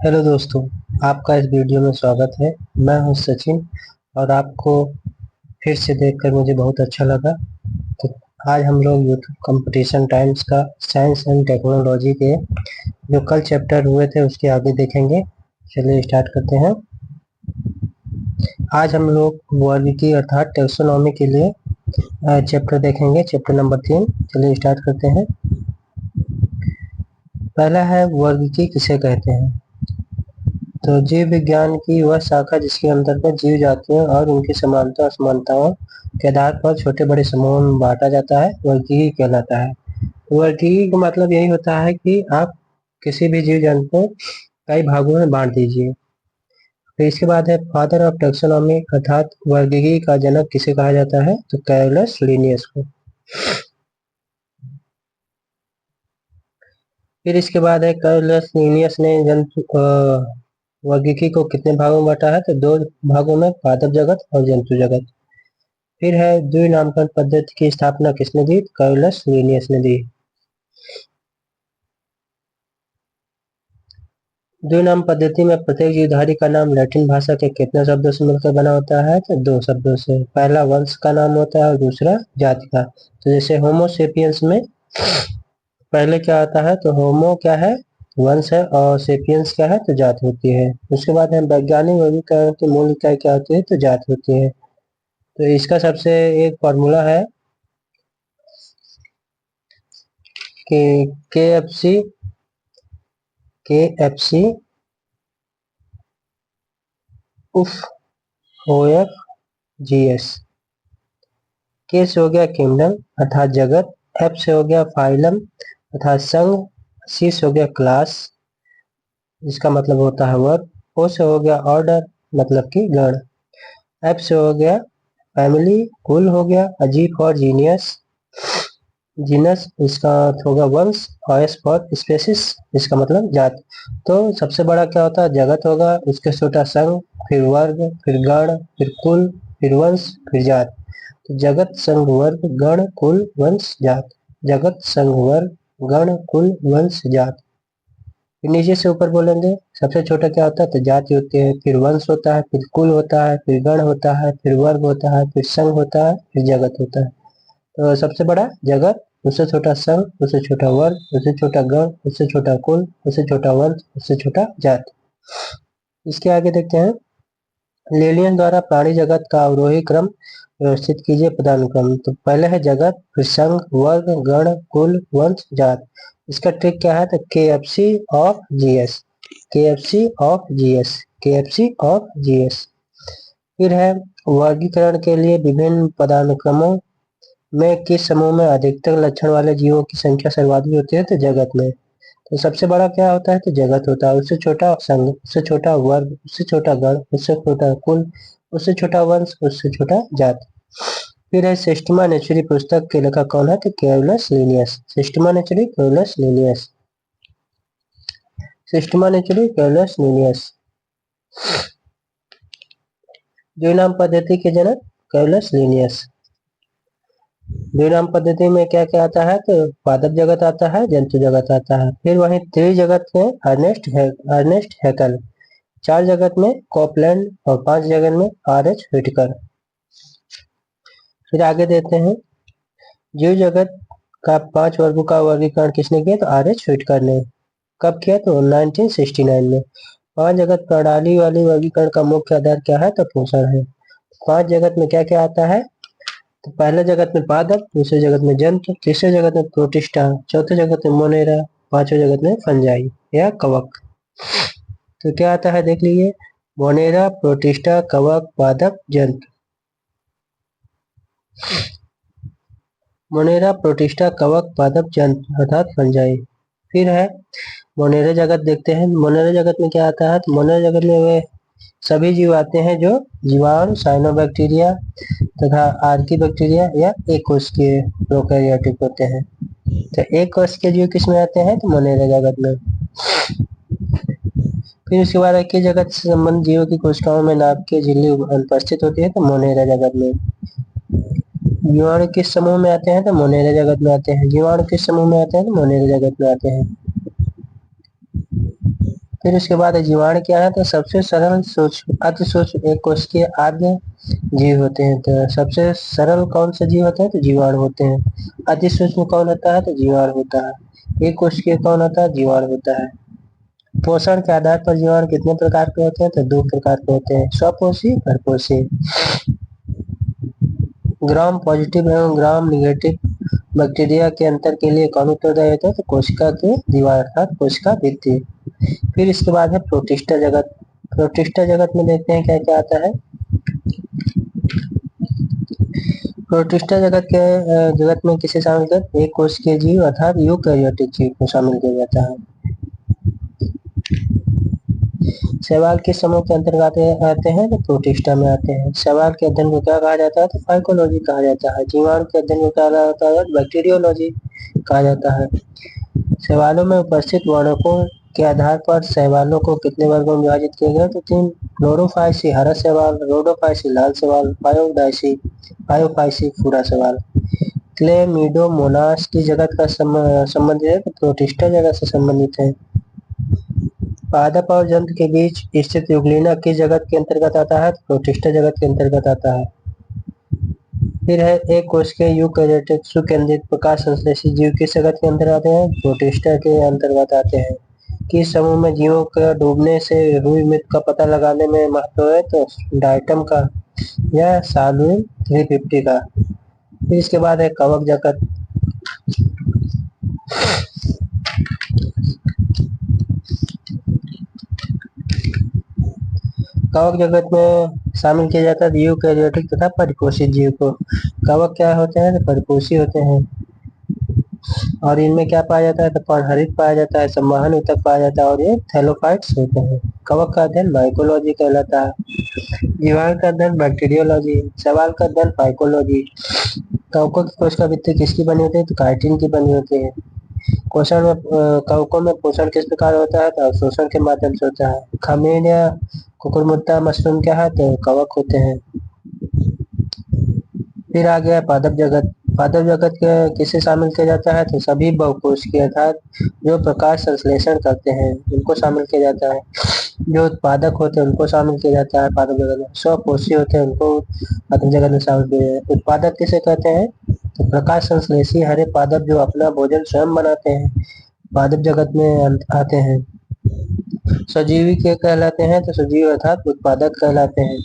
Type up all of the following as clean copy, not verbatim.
Hello दोस्तों, आपका इस वीडियो में स्वागत है। मैं हूं सचिन और आपको फिर से देखकर मुझे बहुत अच्छा लगा। तो आज हम लोग यूट्यूब कंपटीशन टाइम्स का साइंस एंड टेक्नोलॉजी के जो कल चैप्टर हुए थे उसके आगे देखेंगे। चलिए स्टार्ट करते हैं। आज हम लोग वर्गीकी अर्थात टेक्सोनॉमी के लिए चैप्टर देखेंगे, चैप्टर नंबर 3। चलिए स्टार्ट करते हैं। पहला है वर्गीकी किसे कहते हैं। तो जीव विज्ञान की वह शाखा जिसके अंतर्गत जीव जातियों और उनकी समानता असमानताओं के आधार पर छोटे बड़े समूहों में बांटा जाता है, वर्गीकी कहलाता है। वर्गीकी का मतलब यही होता है कि आप किसी भी जीव जंतु को कई भागों में बांट दीजिए। फिर इसके बाद है फादर ऑफ टेक्सोनॉमी अर्थात वर्गीकी का जनक किसे कहा जाता है, तो कैरोलस लिनियस को। फिर इसके बाद है कैरोलस लिनियस ने जंतु वर्गीकी को कितने भागों में बांटा है, तो दो भागों में, पादप जगत और जंतु जगत। फिर है द्विनामकरण पद्धति की स्थापना किसने दी, कैरोलस लिनियस ने दी। द्विनाम पद्धति में प्रत्येक जीवधारी का नाम लैटिन भाषा के कितने शब्दों से मिलकर बना होता है, तो दो शब्दों से। पहला वंश का नाम होता है और दूसरा जाति का। तो जैसे होमो सेपियंस में पहले क्या आता है, तो होमो क्या है, वंश है, और सेपियंस क्या है, तो जात होती है। उसके बाद हम वैज्ञानिक वर्गीकरण की मूल इकाई क्या होती है, तो जात होती है। तो इसका सबसे एक फॉर्मूला है कि के एफ सी उफ OF GS। के से हो गया किंगडम अर्थात जगत, एफ से हो गया फाइलम अर्थात संघ, सी से हो गया क्लास जिसका मतलब होता है वर्ग, ओ से हो गया ऑर्डर मतलब कि गण, एफ से हो गया फैमिली कुल हो गया, जी फॉर जीनियस जीनस इसका अर्थ होगा वंश, और एस फॉर स्पेसिस इसका मतलब जात। तो सबसे बड़ा क्या होता है, जगत होगा, उसके छोटा संघ, फिर वर्ग, फिर गण, फिर कुल, फिर वंश, फिर जात। तो जगत संघ वर्ग गण कुल वंश जात, जगत संघ वर्ग गण कुल वंश जात। फिर नीचे से ऊपर बोलेंगे, सबसे छोटा क्या होता है, तो जाति होती है, फिर वंश होता है, फिर कुल होता है, फिर गण होता है, फिर वर्ग होता है, फिर संघ होता है, फिर जगत होता है। तो सबसे बड़ा जगत, उससे छोटा संघ, उससे छोटा वर्ग, उससे छोटा गण, उससे छोटा कुल, उससे छोटा वंश, उससे छोटा जात। इसके आगे देखते हैं, लेनियन द्वारा प्राणी जगत का अवरोही क्रम व्यवस्थित कीजिए पदानुक्रम। तो पहले है जगत, फिर संघ, वर्ग, गण, कुल, वंश, जात। इसका ट्रिक क्या है, तो KFC of GS, KFC of GS, KFC of GS। फिर है वर्गीकरण के लिए विभिन्न पदानुक्रमों में किस समूह में अधिकतर लक्षण वाले जीवों की संख्या सर्वाधिक होती है, तो जगत में। तो सबसे बड़ा क्या होता है, तो जगत होता है, उससे छोटा संघ, उससे छोटा वर्ग, उससे छोटा गण, उससे छोटा कुल, उससे छोटा वंश, उससे छोटा जात। फिर है सिस्टमा नेचुरी पुस्तक के लेखक कौन है, तो Carolus Linnaeus, Systema नेचुरी Carolus Linnaeus, Systema नेचुरी Carolus Linnaeus. द्विनाम पद्धति के जनक कैरोलस लिनियस। द्विनाम पद्धति में क्या क्या आता है, तो पादप जगत आता है, जंतु जगत आता है। फिर वहीं त्रिजगत में अर्नेस्ट हैकल, चार जगत में कॉपलैंड और पांच जगत में RH व्हिटकर। फिर आगे देते हैं, जीव जगत का 5 वर्गों का वर्गीकरण किसने किया, तो RH व्हिटकर ने। कब किया, तो 1969 में। 5 जगत प्रणाली वाली वर्गीकरण का मुख्य आधार क्या है, तो पोषण है। 5 जगत में क्या क्या आता है, तो पहले जगत में पादप, दूसरे जगत में जंतु, तीसरे जगत में प्रोटिस्टा, चौथे जगत में मोनेरा, पांचवें जगत में फंजाई या कवक। तो क्या आता है देख लीजिए, मोनेरा, प्रोटिस्टा, कवक, पादप, जंतु। मोनेरा, प्रोटिस्टा, कवक, पादप, जंतु अर्थात फंजाई। फिर है मोनेरा जगत, देखते हैं मोनेरा जगत में क्या आता है, तो मोनेरा जगत में वे सभी जीव आते हैं जो जीवाणु, साइनोबैक्टीरिया तथा आर्की बैक्टीरिया या एक कोश के प्रोकैरियोटिक होते हैं। तो एक कोश के जीव किसमें आते हैं, तो मोनेरा जगत में। फिर उसके बाद एक ही जगत से संबंधित जीवों की कोशिकाओं में नाभ की झिल्ली अनुपस्थित होती है, तो मोनेरा जगत में। जीवाणु किस समूह में आते हैं, तो मोनेरा जगत में आते हैं। जीवाणु किस समूह में आते हैं, तो मोनेरा जगत में आते हैं। फिर उसके बाद जीवाणु क्या है, तो सबसे सरल सूक्ष्म अति सूक्ष्म एक कोश के आद्य जीव होते हैं। तो सबसे सरल कौन सा जीव होता है, तो जीवाणु होते हैं। अति सूक्ष्म कौन होता है, तो जीवाणु होता है। एक कोश के कौन होता है, जीवाणु होता है। पोषण के आधार पर जीवाणु कितने प्रकार के होते हैं, तो 2 प्रकार के होते हैं, स्वपोषी परपोषी। ग्राम पॉजिटिव एवं ग्राम निगेटिव बैक्टीरिया के अंतर के लिए कौन उत्तरदायी होता है, तो कोशिका के दीवार अर्थात कोशिका भित्ति। फिर इसके बाद है प्रोटिस्टा जगत। प्रोटिस्टा जगत में देखते हैं क्या क्या आता है। प्रोटिस्टा जगत में किसे शामिल कर, एक कोशिकीय जीव अर्थात यूकेरियोटिक जीव को शामिल किया जाता है। शैवाल किस समूह के अंतर्गत आते हैं, तो प्रोटिस्टा में आते हैं। शैवाल के अध्ययन को क्या कहा जाता है, तो फाइकोलॉजी कहा जाता है। जीवाणु के अध्ययन को क्या कहा जाता है, बैक्टीरियोलॉजी कहा जाता है। शैवालों में उपस्थित वर्णकों के आधार पर शैवालों को कितने वर्गों में विभाजित किया गया, तो 3। क्लोरोफाइसी हरा शैवाल, रोडोफाइसी लाल शैवाल, फायोफाइसी भूरा शैवाल। क्लेमिडोमोनास की जगत का संबंधित है, तो प्रोटिस्टा जगत से संबंधित है। पादप और जंतु के बीच स्थित यूग्लिना किस जगत के अंतर्गत आता है, तो प्रोटिस्टा जगत के अंतर्गत आता है। फिर है एक कोश के यूकेरियोटिक सुकेंद्रित प्रकाश संश्लेषी जीव किस जगत के अंतर्गत आते हैं, प्रोटिस्टा के अंतर्गत आते हैं। किस समूह में जीवों के डूबने से हुई मृत्यु का पता लगाने में महत्व है, तो डाइटम का या सालुइन 350 का। फिर इसके बाद है कवक जगत। कवक जगत में शामिल किया जाता है यूकेरियोटिक तथा परिपोषित जीव को। कवक क्या होते हैं, तो परिपोषी होते हैं और इनमें क्या पाया जाता है, तो पर्णहरित पाया जाता है, संवहन ऊतक पाया जाता है और ये थैलोफाइट्स होते हैं। कवक का अध्ययन माइकोलॉजी कहलाता है। जीवाणु का अध्ययन बैक्टीरियोलॉजी। शैवाल का अध्ययन फाइकोलॉजी। कवकों की कोशिका भित्ति किसकी बनी होती है, तो काइटिन की बनी होती है। पोषण में कवकों में पोषण किस प्रकार होता है, तो अवशोषण के माध्यम से होता है। खमीर या कुकुरमुत्ता मशरूम क्या है, तो कवक होते हैं। फिर आ गया पादप जगत। पादप जगत के किसे शामिल किया जाता है, तो सभी बहुकोशिकीय अर्थात जो प्रकाश संश्लेषण करते हैं उनको शामिल किया जाता है। जो उत्पादक होते हैं उनको शामिल किया जाता है पादप जगत में। स्वपोषी होते हैं उनको पादप जगत में शामिल किया जाता है। उत्पादक किसे कहते हैं, तो प्रकाश संश्लेषी हरे पादप जो अपना भोजन स्वयं बनाते हैं पादप जगत में आते हैं। सजीवी के कहलाते हैं, तो सजीव अर्थात उत्पादक कहलाते हैं।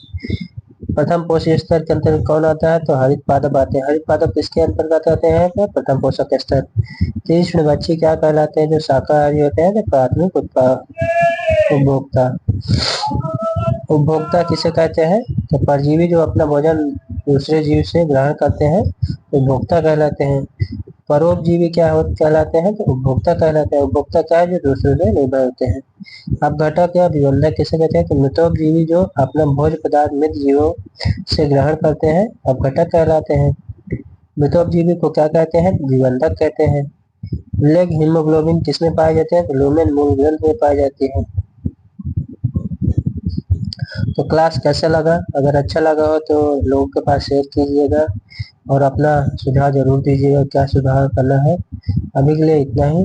प्रथम पोषक स्तर के अंतर्गत कौन आता है, तो हरित पादप आते हैं। हरित पादप किसके अंतर्गत आते हैं, तो प्रथम पोषक स्तर। तीक्ष्णभक्षी क्या कहलाते हैं, जो शाकाहारी होते हैं, तो प्राथमिक उपभोक्ता। उपभोक्ता किसे कहते हैं, तो परजीवी जो अपना भोजन दूसरे जीव से ग्रहण करते हैं उपभोक्ता कहलाते हैं। परोपजीवी क्या कहलाते हैं, तो उपभोक्ता कहलाते हैं। उपभोक्ता क्या है, जो दूसरों से निर्भर होते हैं। अपघटक या विबंधक किसे कहते हैं, तो मृतोपजीवी जो अपना भोज्य पदार्थ मृत जीवों से ग्रहण करते हैं अपघटक कहलाते हैं। मृतोपजीवी को क्या कहते हैं, विबंधक कहते हैं। लेग हीमोग्लोबिन किसमें पाए जाते हैं, तो लुमेन मूल ग्रंथ में पाई जाती है। तो क्लास कैसा लगा, अगर अच्छा लगा हो तो लोगों के पास शेयर कीजिएगा और अपना सुझाव जरूर दीजिएगा क्या सुधार करना है। अभी के लिए इतना ही।